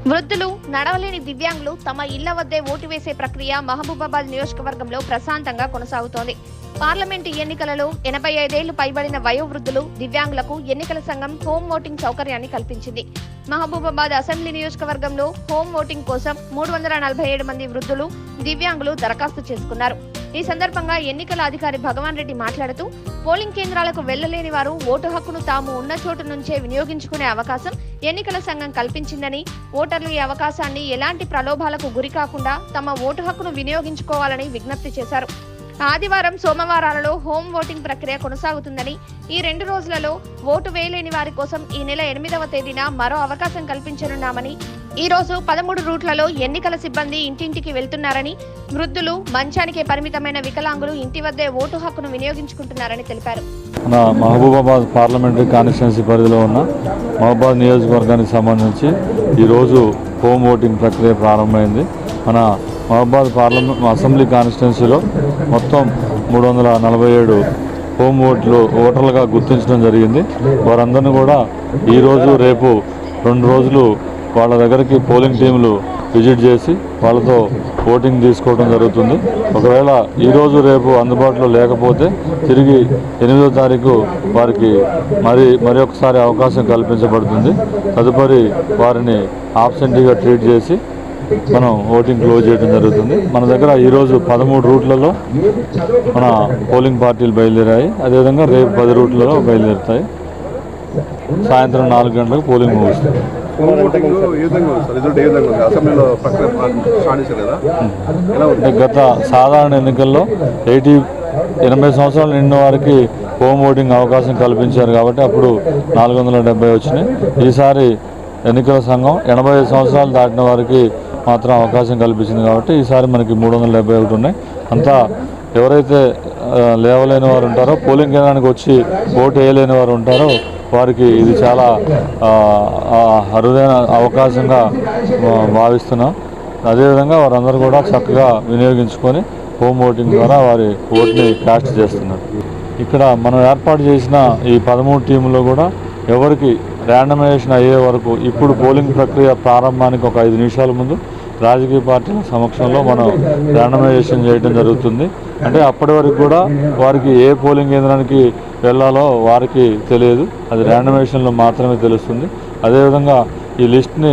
వృద్ధులు, నడవలేని దివ్యాంగులు తమ ఇళ్ల వద్దే ఓటు వేసే ప్రక్రియ మహబూబాబాద్ నియోజకవర్గంలో ప్రశాంతంగా కొనసాగుతోంది. పార్లమెంటు ఎన్నికలలో 85 ఏళ్లు పైబడిన వయోవృద్ధులు, దివ్యాంగులకు ఎన్నికల సంఘం హోమ్ ఓటింగ్ సౌకర్యాన్ని కల్పించింది. మహబూబాబాద్ అసెంబ్లీ నియోజకవర్గంలో హోమ్ ఓటింగ్ కోసం 347 మంది వృద్ధులు, దివ్యాంగులు దరఖాస్తు చేసుకున్నారు. ఈ సందర్భంగా ఎన్నికల అధికారి భగవాన్ రెడ్డి మాట్లాడుతూ, పోలింగ్ కేంద్రాలకు వెళ్లలేని వారు ఓటు హక్కును తాము ఉన్న చోటు నుంచే వినియోగించుకునే అవకాశం ఎన్నికల సంఘం కల్పించిందని, ఓటర్లు ఈ అవకాశాన్ని ఎలాంటి ప్రలోభాలకు గురికాకుండా తమ ఓటు హక్కును వినియోగించుకోవాలని విజ్ఞప్తి చేశారు. ఆదివారం, సోమవారాలలో హోమ్ ఓటింగ్ ప్రక్రియ కొనసాగుతుందని, ఈ 2 రోజులలో ఓటు వేయలేని వారి కోసం ఈ నెల 8వ తేదీన మరో అవకాశం కల్పించనున్నామని, ఈ రోజు 13 రూట్లలో ఎన్నికల సిబ్బంది ఇంటింటికి వెళ్తున్నారని, వృద్ధులు, మంచానికే పరిమితమైన వికలాంగులు ఇంటి వద్దే ఓటు హక్కును వినియోగించుకుంటున్నారని తెలిపారు. మన మహబూబాబాద్ పార్లమెంటరీ కాన్స్టిట్యున్సీ పరిధిలో ఉన్న మహబూబాబాద్ నియోజకవర్గానికి సంబంధించి ఈరోజు హోమ్ ఓటింగ్ ప్రక్రియ ప్రారంభమైంది. మన మహబూబాబాద్ పార్లమెంట్ అసెంబ్లీ కాన్స్టిట్యున్సీలో మొత్తం 347 హోమ్ ఓటర్లుగా గుర్తించడం జరిగింది. వారందరినీ కూడా ఈరోజు, రేపు 2 రోజులు వాళ్ళ దగ్గరికి పోలింగ్ టీములు విజిట్ చేసి వాళ్ళతో ఓటింగ్ తీసుకోవడం జరుగుతుంది. ఒకవేళ ఈరోజు, రేపు అందుబాటులో లేకపోతే తిరిగి 8వ తారీఖు వారికి మరి ఒకసారి అవకాశం కల్పించబడుతుంది. తదుపరి వారిని ఆబ్సెంటీగా ట్రీట్ చేసి మనం ఓటింగ్ క్లోజ్ చేయడం జరుగుతుంది. మన దగ్గర ఈరోజు 13 రూట్లలో మన పోలింగ్ పార్టీలు బయలుదేరాయి. అదేవిధంగా రేపు 10 రూట్లలో బయలుదేరుతాయి. సాయంత్రం 4 గంటలకు పోలింగ్ ముగుస్తుంది. గత సాధారణ ఎన్నికల్లో 80 సంవత్సరాలు నిండిన వారికి హోమ్ ఓటింగ్ అవకాశం కల్పించారు కాబట్టి అప్పుడు 470 వచ్చినాయి. ఈసారి ఎన్నికల సంఘం 85 సంవత్సరాలు దాటిన వారికి మాత్రం అవకాశం కల్పించింది కాబట్టి ఈసారి మనకి 371 ఉన్నాయి. అంతా ఎవరైతే లేవలేని వారు ఉంటారో, పోలింగ్ కేంద్రానికి వచ్చి ఓటు వేయలేని వారు ఉంటారో వారికి ఇది చాలా అరుదైన అవకాశంగా భావిస్తున్నాం. అదేవిధంగా వారందరూ కూడా చక్కగా వినియోగించుకొని హోమ్ ఓటింగ్ ద్వారా వారి ఓటుని కాస్ట్ చేస్తున్నారు. ఇక్కడ మనం ఏర్పాటు చేసిన ఈ 13 టీముల్లో కూడా ఎవరికి ర్యాండమైజేషన్ అయ్యే వరకు, ఇప్పుడు పోలింగ్ ప్రక్రియ ప్రారంభానికి ఒక 5 నిమిషాల ముందు రాజకీయ పార్టీల సమక్షంలో మనం ర్యాండమైజేషన్ చేయడం జరుగుతుంది. అంటే అప్పటి వరకు కూడా వారికి ఏ పోలింగ్ కేంద్రానికి వెళ్ళాలో వారికి తెలియదు. అది ర్యాండమైజేషన్లో మాత్రమే తెలుస్తుంది. అదేవిధంగా ఈ లిస్ట్ని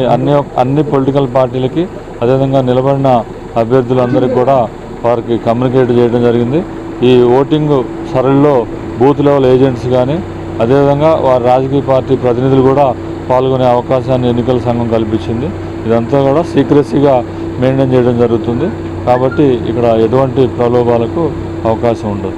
అన్ని పొలిటికల్ పార్టీలకి, అదేవిధంగా నిలబడిన అభ్యర్థులందరికీ కూడా వారికి కమ్యూనికేట్ చేయడం జరిగింది. ఈ ఓటింగ్ సరళిలో బూత్ లెవెల్ ఏజెంట్స్ కానీ, అదేవిధంగా వారి రాజకీయ పార్టీ ప్రతినిధులు కూడా పాల్గొనే అవకాశాన్ని ఎన్నికల సంఘం కల్పించింది. ఇదంతా కూడా సీక్రెసీగా మెయింటైన్ చేయడం జరుగుతుంది. కాబట్టి ఇక్కడ ఎటువంటి ప్రలోభాలకు అవకాశం ఉండదు.